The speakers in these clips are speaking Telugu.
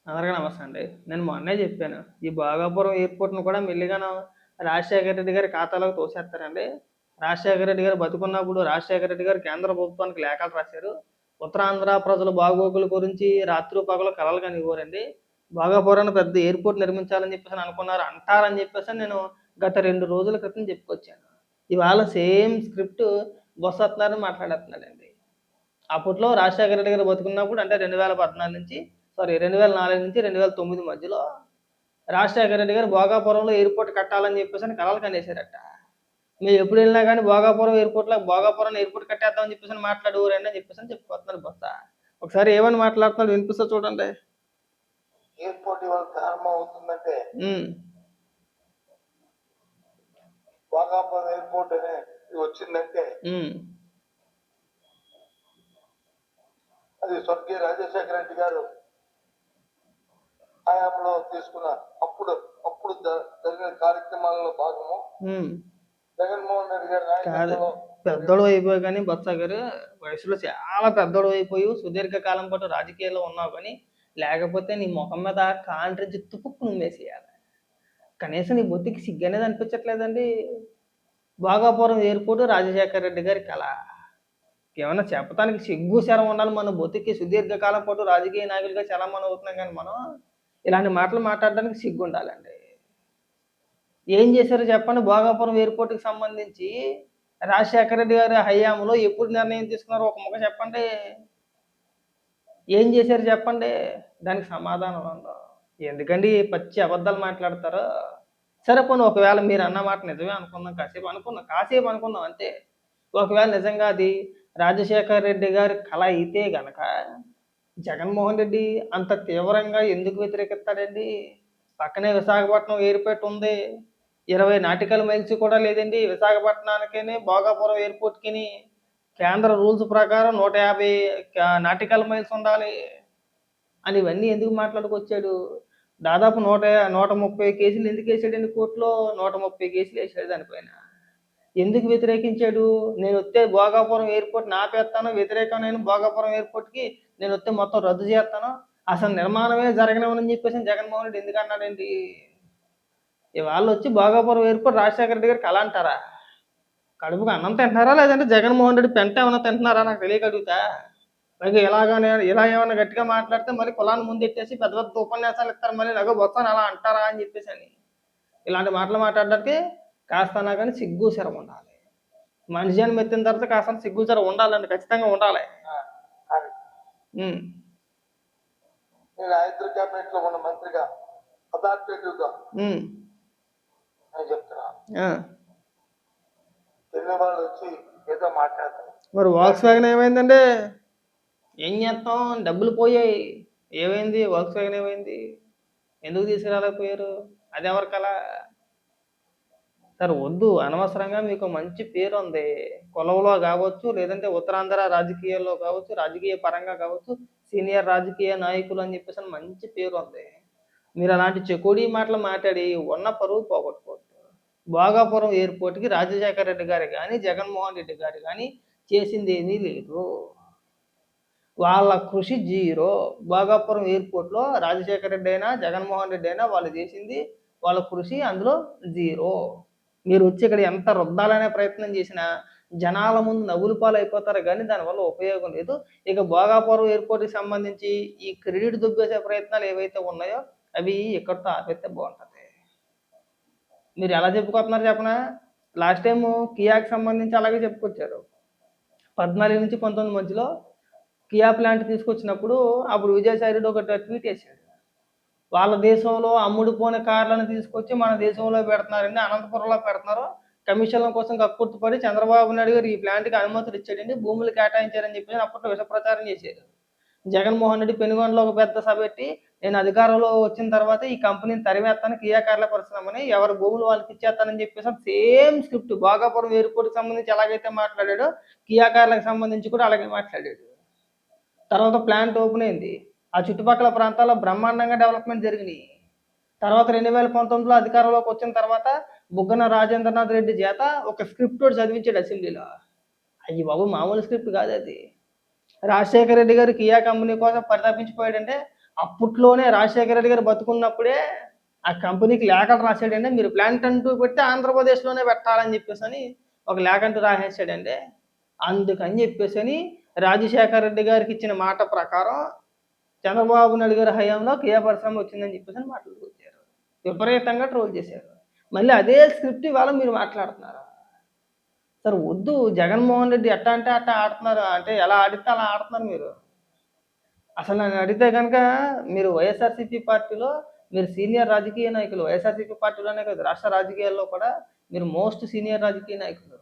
అందరికీ నమస్తే అండి. నేను మొన్నే చెప్పాను. ఈ భోగాపురం ఎయిర్‌పోర్ట్‌ని కూడా మెల్లిగాను రాజశేఖర రెడ్డి గారి ఖాతాలోకి తోసేత్తారండి. రాజశేఖర రెడ్డి గారు బతికున్నప్పుడు రాజశేఖర రెడ్డి గారు కేంద్ర ప్రభుత్వానికి లేఖలు రాశారు. ఉత్తరాంధ్ర ప్రజల బాగోగుల గురించి రాత్రి పగలు కలలు కనేవారండి. భోగాపురాన్ని పెద్ద ఎయిర్‌పోర్ట్ నిర్మించాలని చెప్పేసని అనుకున్నారు. అంటారని చెప్పేసని నేను గత 2 రోజుల క్రితం చెప్పుకొచ్చాను. ఇవాళ సేమ్ స్క్రిప్ట్ బొత్స సత్యనారాయణ మాట్లాడేత్తన్నాడండి. అప్పట్లో రాజశేఖర రెడ్డి గారు బతికున్నప్పుడు అంటే 2014 నుంచి 2004 నుంచి 2009 మధ్యలో రాజశేఖర రెడ్డి గారు భోగాపురంలో ఎయిర్‌పోర్ట్ కట్టాలని చెప్పేసని కలలు కనేసారట. మేము ఎప్పుడు వెళ్ళినా గాని భోగాపురం ఎయిర్‌పోర్ట్ కట్టేద్దాం అని చెప్పేసని మాట్లాడేవారండి అని చెప్పేసని చెప్పుకొస్తున్నారు బొత్స. ఒకసారి ఏమని మాట్లాడుతున్నాడో వినిపిస్తా చూడండి. ఎయిర్‌పోర్ట్ ఇవాళ ప్రారంభమవుతుందంటే హ్మ్. భోగాపురం ఎయిర్‌పోర్ట్ అనేది వచ్చిందంటే హ్మ్. అది స్వర్గీయ రాజశేఖర రెడ్డి గారు హయాంలో తీసుకున్న అప్పుడు జరిగిన కార్యక్రమాలలో భాగము. హ్మ్. జగన్మోహన్ రెడ్డి గారి కాదు. నాయకత్వంలో పెద్దోడు అయిపోయావు గానీ బొత్స గారు వయసులో చాలా పెద్దోడు అయిపోయావు. సుదీర్ఘకాలం పాటు రాజకీయాల్లో ఉన్నావు గానీ, లేకపోతే నీ మొఖం మీద కాంట్రించి తుపుక్కున ఉమ్మేసేయాలి. కనీసం నీ బొత్తికి సిగ్గనేది అనిపించట్లేదండి. భోగాపురం ఎయిర్‌పోర్ట్ రాజశేఖర రెడ్డి గారి కల. ఏమన్నా చెప్పటానికి సిగ్గు, శరం ఉండాలి. మన బతుక్కి సుదీర్ఘకాలం పాటు రాజకీయ నాయకులుగా చలామణి అవుతున్నాం గానీ మనం, ఇలాంటి మాటలు మాట్లాడడానికి సిగ్గుండాలండి. ఏం చేశారో చెప్పండి భోగాపురం ఎయిర్‌పోర్ట్‌కి సంబంధించి రాజశేఖర రెడ్డి గారి హయాంలో ఎప్పుడు నిర్ణయం తీసుకున్నారో ఒక ముక్క చెప్పండి. ఏం చేశారు చెప్పండి? దానికి సమాధానం ఉండదు. ఎందుకండి పచ్చి అబద్ధాలు మాట్లాడతారు? సరే పోనీ ఒకవేళ మీరన్న మాట నిజమే అనుకుందాం. కాసేపు అనుకుందాం అంతే. ఒకవేళ నిజంగా అది రాజశేఖర రెడ్డి గారి కల అయితే గనక జగన్మోహన్ రెడ్డి అంత తీవ్రంగా ఎందుకు వ్యతిరేకిస్తాడండి? పక్కనే విశాఖపట్నం ఎయిర్‌పోర్ట్ ఉంది. 20 నాటికల్ మైల్స్ కూడా లేదండి విశాఖపట్నానికిని, భోగాపురం ఎయిర్‌పోర్ట్‌కిని. కేంద్ర రూల్స్ ప్రకారం 150 నాటికల్ మైల్స్ ఉండాలి. అని ఇవన్నీ ఎందుకు మాట్లాడుకొచ్చాడు? దాదాపు 130 కేసులు ఎందుకేసాడండి కోర్టులో? 130 కేసులేసాడు దానిపైన. ఎందుకు వ్యతిరేకించాడు? నేనొత్తే భోగాపురం ఎయిర్‌పోర్ట్‌ని ఆపేత్తాను. వ్యతిరేకం నేను భోగాపురం ఎయిర్‌పోర్ట్‌కి. నేనొత్తే మొత్తం రద్దు చేత్తాను. అసలు నిర్మాణమే జరగనివ్వనని చెప్పేసి జగన్మోహన్ రెడ్డి ఎందుకన్నాడండి? ఇవాళొచ్చి భోగాపురం ఎయిర్‌పోర్ట్ రాజశేఖర రెడ్డి గారి కల అంటారా? కడుపుకి అన్నం తింటున్నారా? లేదంటే జగన్మోహన్ రెడ్డి పెంట ఏమన్నా తింటున్నారా? నాకు తెలియక అడుగుతా. పైగా ఇలా ఏమన్నా గట్టిగా మాట్లాడితే మళ్ళీ కులాన్ని ముందెట్టేసి పెద్ద పెద్ద ఉపన్యాసాలు ఇస్తారు. మళ్ళీ నగ బొత్సని అలా అంటారా అని చెప్పేసని. ఇలాంటి మాటలు మాట్లాడడానికి కాస్తన్నా గాని సిగ్గు, శరం ఉండాలి. మనిషి అని మెత్తిన తర్వాత కాస్త సిగ్గు, శరం ఉండాలండి. ఖచ్చితంగా ఉండాలి. అని హ్మ్. నేను హైదరాబాద్ క్యాబినెట్ లో ఉన్న మంత్రిగా అథారిటేటివ్గా హ్మ్. నేను చెప్తున్నాను. ఆ! తెలియని వాళ్ళు వచ్చి ఏదో మాట్లాడతారు. మరి వాక్స్ వ్యాగన్ ఏమైందండి? ఏం చేత్తాం? డబ్బులు పోయాయి. ఏమైంది? వాక్స్ వ్యాగన్ ఏమైంది? ఎందుకు తీసుకురాలేకపోయారు? అదెవరి కల? సార్ వద్దు. అనవసరంగా మీకు మంచి పేరుంది. కులంలో కావచ్చు, లేదంటే ఉత్తరాంధ్ర రాజకీయాల్లో కావచ్చు, రాజకీయ పరంగా కావచ్చు, సీనియర్ రాజకీయ నాయకులు అని చెప్పేసని మంచి పేరుంది. మీరు అలాంటి చెకోడీ మాటలు మాట్లాడి ఉన్న పరువు పోగొట్టుకోవద్దు. భోగాపురం ఎయిర్‌పోర్ట్‌కి రాజశేఖర రెడ్డి గారు గాని, జగన్మోహన్ రెడ్డి గారు గాని చేసిందేమీ లేదు. వాళ్ళ కృషి జీరో. భోగాపురం ఎయిర్‌పోర్ట్‌లో రాజశేఖర రెడ్డి అయినా, జగన్మోహన్ రెడ్డి అయినా వాళ్ళు చేసింది వాళ్ళ కృషి అందులో జీరో. మీరొచ్చి ఇక్కడ ఎంత రుద్దాలనే ప్రయత్నం చేసినా జనాల ముందు నవ్వుల పాలైపోతారు గానీ దానివల్ల ఉపయోగం లేదు. ఇక భోగాపురం ఎయిర్‌పోర్ట్‌కి సంబంధించి ఈ క్రెడిట్ దొబ్బేసే ప్రయత్నాలు ఏవైతే ఉన్నాయో అవి ఇక్కడితో ఆపేస్తే బావుంటది. మీరు ఎలా చెప్పుకొస్తున్నారు చెప్పనా? లాస్ట్ టైము కియాకి సంబంధించి అలాగే చెప్పుకొచ్చారు. 14-19 మధ్యలో కియా ప్లాంట్ తీసుకొచ్చినప్పుడు అప్పుడు విజయసాయి రెడ్డి ఒక ట్వీట్ ఏసాడు. వాళ్ళ దేశంలో అమ్ముడుపోని కార్లను తీసుకొచ్చి మన దేశంలో పెడుతున్నారండి. అనంతపురంలో పెడుతున్నారు. కమిషన్ల కోసం కక్కుర్తిపడి చంద్రబాబు నాయుడు గారు ఈ ప్లాంట్‌కి అనుమతులు ఇచ్చాడండి. భూములు కేటాయించారని చెప్పేసి అప్పట్లో విష ప్రచారం చేశారు. జగన్మోహన్ రెడ్డి పెనుగొండలో ఒక పెద్ద సభ పెట్టి నేను అధికారంలో వచ్చిన తర్వాత ఈ కంపెనీని తరిమేత్తాను. కియా కార్ల పరిశ్రమని ఎవరి భూములు వాళ్ళకి ఇచ్చేస్తానని చెప్పేసి సేమ్ స్క్రిప్ట్ భోగాపురం ఎయిర్‌పోర్ట్‌కి సంబంధించి ఎలాగైతే మాట్లాడాడో కియా కార్లకు సంబంధించి కూడా అలాగే మాట్లాడాడు. తర్వాత ప్లాంట్ ఓపెన్ అయింది. ఆ చుట్టుపక్కల ప్రాంతాల్లో బ్రహ్మాండంగా డెవలప్‌మెంట్ జరిగినియి. తర్వాత 2019లో అధికారంలోకి వచ్చిన తర్వాత బుగ్గన రాజేంద్రనాథ్ రెడ్డి చేత ఒక స్క్రిప్ట్ ఒకటి చదివించాడు అసెంబ్లీలో. అయ్య బాబోయ్! మామూలు స్క్రిప్ట్ కాదది. రాజశేఖర రెడ్డి గారు కియా కంపెనీ కోసం పరితపించిపోయాడంటే అప్పట్లోనే రాజశేఖర రెడ్డి గారు బతుకున్నప్పుడే ఆ కంపెనీకి లేఖలు రాశాడండి. మీరు ప్లాంట్ అంటూ పెడితే ఆంధ్రప్రదేశ్‌లోనే పెట్టాలని చెప్పేసని ఒక లేఖ అంటూ రాసేసాడండి. అందుకని చెప్పేసని రాజశేఖర రెడ్డి గారికి ఇచ్చిన మాట ప్రకారం చంద్రబాబు నాయుడు గారి హయాంలో కియా పరిశ్రమ వచ్చిందని చెప్పేసని మాట్లాడుకొచ్చారు. విపరీతంగా ట్రోల్ చేశారు. మళ్ళీ అదే స్క్రిప్ట్ ఇవాళ మీరు మాట్లాడుతున్నారు. సార్ వద్దు, జగన్మోహన్ రెడ్డి ఎట్టా అంటే అట్టా ఆడుతున్నారు. అంటే ఎలా ఆడితే అలా ఆడుతున్నారు మీరు. అసలు నన్ను అడిగితే గనక మీరు వైఎస్ఆర్‌సీపీ పార్టీలో మీరు సీనియర్ రాజకీయ నాయకులు. వైఎస్ఆర్‌సీపీ పార్టీలోనే కాదు, రాష్ట్ర రాజకీయాల్లో కూడా మీరు మోస్ట్ సీనియర్ రాజకీయ నాయకులు.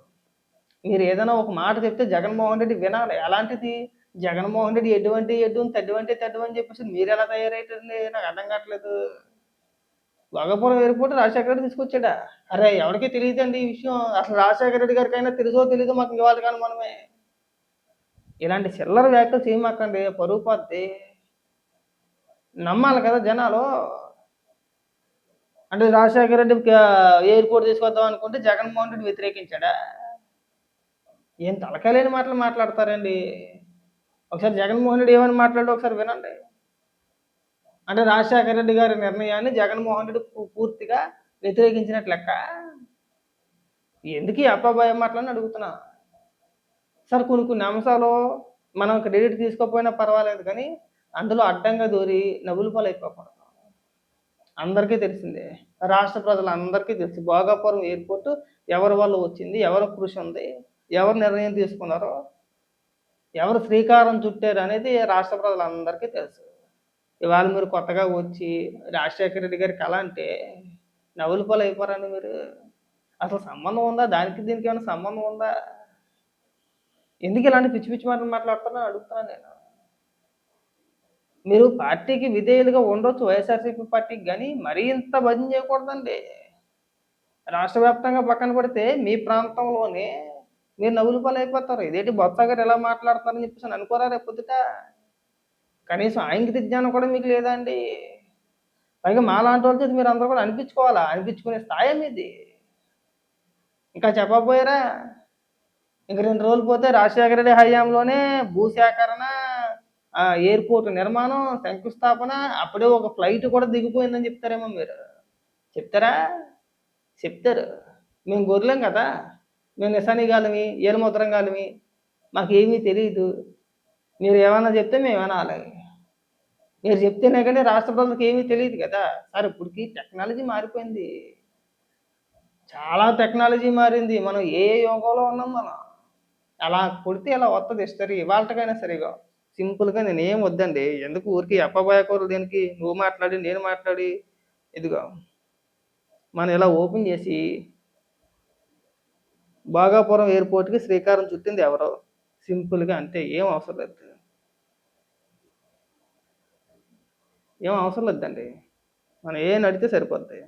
మీరు ఏదైనా ఒక మాట చెప్తే జగన్మోహన్ రెడ్డి వినాలి. అలాంటిది జగన్మోహన్ రెడ్డి ఎడ్డువంటే ఎడ్డు, తడ్డువంటే తడ్డు అని చెప్పేసి మీరెలా తయారయ్యారండి? నాకు అర్థం కావట్లేదు. భోగాపురం ఎయిర్‌పోర్ట్ రాజశేఖర రెడ్డి తీసుకొచ్చాడా? అరే ఎవరికీ తెలీదండి ఈ విషయం. అసలు రాజశేఖర రెడ్డి గారికైనా తెలుసో తెలీదో మాకు ఇవాళకి అనుమానమే. ఇలాంటి చిల్లర వ్యాఖ్యలు చేయమాకండి, పరువు పోద్ది. నమ్మాలి కదా జనాలు. అంటే రాజశేఖర రెడ్డి ఎయిర్‌పోర్ట్ తీసుకొద్దాం అనుకుంటే జగన్మోహన్ రెడ్డి వ్యతిరేకించాడా? ఏం తలకాయ లేని మాటలు మాట్లాడతారండి. ఒకసారి జగన్మోహన్ రెడ్డి ఏమని మాట్లాడాడో ఒకసారి వినండి. అంటే రాజశేఖర రెడ్డి గారి నిర్ణయాన్ని జగన్మోహన్ రెడ్డి పూర్తిగా వ్యతిరేకించినట్లు లెక్క. ఎందుకు ఈ అప్పబాయ మాటలని అడుగుతున్నా. సార్ కొన్ని కొన్ని అంశాలు మనం క్రెడిట్ తీసుకోకపోయినా పర్వాలేదు కానీ అందులో అడ్డంగా దూరి నవ్వుల పాలైపోకూడదు. అందరికీ తెలిసిందే, రాష్ట్ర ప్రజలందరికీ తెలుసు భోగాపురం ఎయిర్‌పోర్ట్ ఎవరి వల్ల వచ్చింది, ఎవరి కృషి ఉంది, ఎవరు నిర్ణయం తీసుకున్నారో, ఎవరు శ్రీకారం చుట్టారు అనేది రాష్ట్ర ప్రజలందరికీ తెలుసు. ఇవాళ మీరు కొత్తగా వచ్చి రాజశేఖర రెడ్డి గారి కళ అంటే నవ్వుల పాలు అయిపోరండి మీరు. అసలు సంబంధం ఉందా? దానికి దీనికి ఏమైనా సంబంధం ఉందా? ఎందుకు ఇలాంటి పిచ్చి పిచ్చి మాటలు మాట్లాడుతున్నారని అడుగుతున్నాను నేను. మీరు పార్టీకి విధేయులుగా ఉండొచ్చు, వైఎస్ఆర్‌సీపీ పార్టీకి, కానీ మరీ ఇంత భజన చేయకూడదండి. రాష్ట్ర వ్యాప్తంగా పక్కన పెడితే మీ ప్రాంతంలోనే మీరు నవ్వుల పాలైపోతారు. ఇదేంటి బొత్స గారు ఎలా మాట్లాడుతున్నారని చెప్పేసి అనుకోరా రేపు పొద్దుట? కనీసం ఆయింగిత జ్ఞానం కూడా మీకు లేదా అండి? పైగా మాలాంటి వాళ్ళ చేత మీరు అందరూ కూడా అనిపించుకోవాలా? అనిపించుకునే స్థాయి మీది. ఇంకా చెప్పకపోయారా? ఇంక 2 రోజులు పోతే రాజశేఖర రెడ్డి హయాంలోనే భూసేకరణ, ఎయిర్‌పోర్ట్ నిర్మాణం, శంకుస్థాపన, అప్పుడే ఒక ఫ్లైట్ కూడా దిగిపోయిందని చెప్తారేమో మీరు. చెప్తారా? చెప్తారు. మేము గొర్రెలం కదా! మేము నిశానిగాళ్ళమి, ఏలుముద్రంగాళ్ళమి. మాకేమీ తెలీదు. మీరు ఏమన్నా చెప్తే మేము వినాలి. మీరు చెప్తేనే కానీ రాష్ట్ర ప్రజలకు ఏమీ తెలీదు కదా! సార్ ఇప్పటికి టెక్నాలజీ మారిపోయింది. చాలా టెక్నాలజీ మారింది. మనం ఏ యుగంలో ఉన్నాం మనం. అలా కొడితే ఇలా వత్తది హిస్టరీ. ఇవాల్టికైనా సరే ఇగో సింపుల్‌గా నేనేం వద్దండి. ఎందుకు ఊరికే అప్పబోయకూడదు దేనికి? నువ్వు మాట్లాడి, నేను మాట్లాడి, ఇదిగో మనం ఇలా ఓపెన్ చేసి భోగాపురం ఎయిర్‌పోర్ట్‌కి శ్రీకారం చుట్టింది ఎవరో? సింపుల్‌గా అంతే. ఏం అవసరం లేదు. ఏం అవసరం లేదండి. మనం ఏం అడిగితే సరిపోద్ది.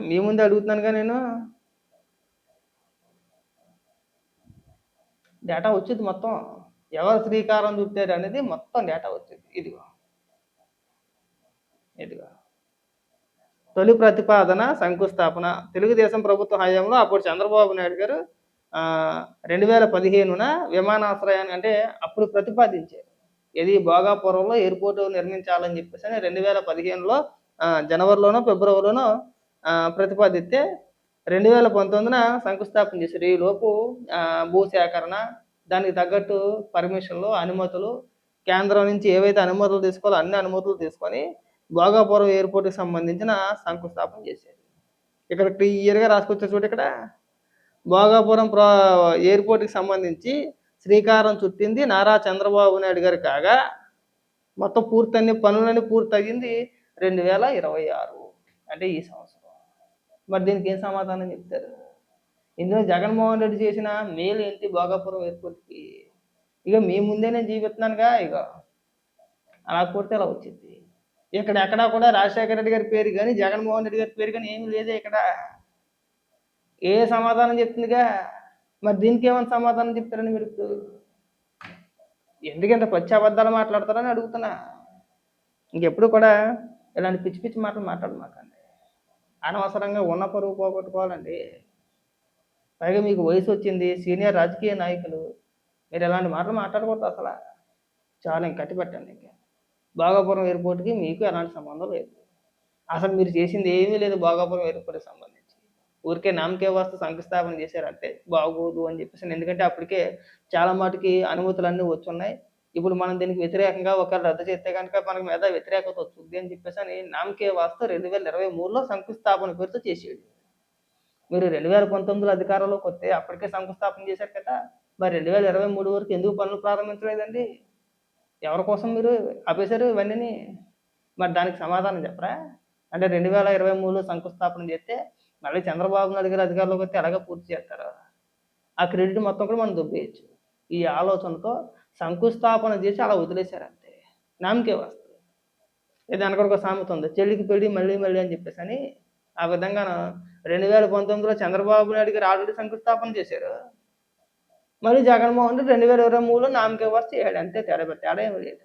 మీ ముందే అడుగుతున్నానుగా నేను. డేటా వచ్చిద్ది మొత్తం. ఎవరు శ్రీకారం చుట్టారు అనేది మొత్తం డేటా వచ్చిద్ది. ఇదిగో. ఇదిగో. తొలి ప్రతిపాదన శంకుస్థాపన తెలుగుదేశం ప్రభుత్వ హయాంలో అప్పుడు చంద్రబాబు నాయుడు గారు 2015న విమానాశ్రయాన్ని అంటే అప్పుడు ప్రతిపాదించారు. ఇది భోగాపురంలో ఎయిర్‌పోర్ట్ నిర్మించాలని చెప్పేసని 2015లో జనవరిలోనో, ఫిబ్రవరిలోనో ప్రతిపాదిస్తే 2019న శంకుస్థాపన చేశారు. ఈలోపు భూసేకరణ, దానికి తగ్గట్టు పర్మిషన్లు, అనుమతులు, కేంద్రం నుంచి ఏవైతే అనుమతులు తీసుకోవాలో అన్ని అనుమతులు తీసుకొని భోగాపురం ఎయిర్‌పోర్ట్‌కి సంబంధించిన శంకుస్థాపన చేశారు. ఇక్కడ క్లియర్‌గా రాసుకొచ్చారు చూడు ఇక్కడ. భోగాపురం ఎయిర్‌పోర్ట్‌కి సంబంధించి శ్రీకారం చుట్టింది నారా చంద్రబాబు నాయుడు గారు కాగా, మొత్తం పనులన్నీ పూర్తయింది 2026 అంటే ఈ సంవత్సరం. మరి దీనికి ఏం సమాధానం చెప్తారు? ఇందులో జగన్మోహన్ రెడ్డి చేసిన మేలు ఏంటి భోగాపురం ఎయిర్‌పోర్ట్‌కి? ఇక మీ ముందే నేను చూపిస్తున్నానుగా ఇగో. అలా కొడితే ఇలా వచ్చిద్ది. ఇక్కడ ఎక్కడా కూడా రాజశేఖర రెడ్డి గారి పేరు కానీ, జగన్మోహన్ రెడ్డి గారి పేరు కానీ ఏమీ లేదే ఇక్కడ. ఏ సమాధానం చెప్తుందిగా? మరి దీనికి ఏమైనా సమాధానం చెప్తారని మీరు ఇప్పుడు? ఎందుకంత పచ్చి అబద్ధాలు మాట్లాడతారని అడుగుతున్నా. ఇంకెప్పుడు కూడా ఇలాంటి పిచ్చి పిచ్చి మాటలు మాట్లాడమాకండి. అనవసరంగా ఉన్న పరువు పోగొట్టుకోవాలండి. పైగా మీకు వయసు వచ్చింది, సీనియర్ రాజకీయ నాయకులు. మీరు ఇలాంటి మాటలు మాట్లాడకూడదు అసలు. చాలు ఇంక కట్టిపెట్టండి ఇంక. భోగాపురం ఎయిర్పోర్ట్‌కి మీకు ఎలాంటి సంబంధం లేదు. అసలు మీరు చేసింది ఏమీ లేదు భోగాపురం ఎయిర్పోర్ట్‌కి సంబంధించి. ఊరికే నామకే వాస్తు శంకుస్థాపన చేశారంతే. బాగోదు అని చెప్పేసని. ఎందుకంటే అప్పటికే చాలా మటుకి అనుమతులన్నీ వచ్చున్నాయి. ఇప్పుడు మనం దీనికి వ్యతిరేకంగా ఒకవేళ రద్దు చేస్తే గనుక మనకి మీద వ్యతిరేకత వచ్చుద్ది అని చెప్పేసని నామకే వాస్తు 2023లో శంకుస్థాపన పేరుతో చేసేడు. మీరు 2019లో అధికారంలోకొస్తే అప్పటికే శంకుస్థాపన చేశారు కదా! మరి 2023 వరకు ఎందుకు పనులు ప్రారంభించలేదండి? ఎవరి కోసం మీరు ఆపేశారు ఇవన్నీని? మరి దానికి సమాధానం చెప్పరా? అంటే 2023లో శంకుస్థాపన చేస్తే మళ్ళీ చంద్రబాబు నాయుడు గారు అధికారంలోకి వస్తే ఎలాగో పూర్తి చేస్తారు. ఆ క్రెడిట్ మొత్తం కూడా మనం దొబ్బేయొచ్చు. ఈ ఆలోచనతో శంకుస్థాపన చేసి అలా వదిలేశారంతే. నామకే వాస్తు. దానికి ఒక సామెత ఉంది. చెల్లికి పెళ్లి మళ్ళీ మళ్ళీ అని చెప్పేసని ఆ విధంగాను 2019లో చంద్రబాబు నాయుడు గారు ఆల్రెడీ శంకుస్థాపన చేశారు. మళ్ళీ జగన్మోహన్ రెడ్డి 2023లో నామకే వాస్తు చేసాడు. అంతే తేడా ఏమి లేదు.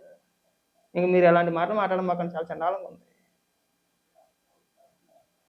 ఇంక మీరు ఎలాంటి మాటలు మాట్లాడమాకండి. చాలా చండాలంగా ఉంది.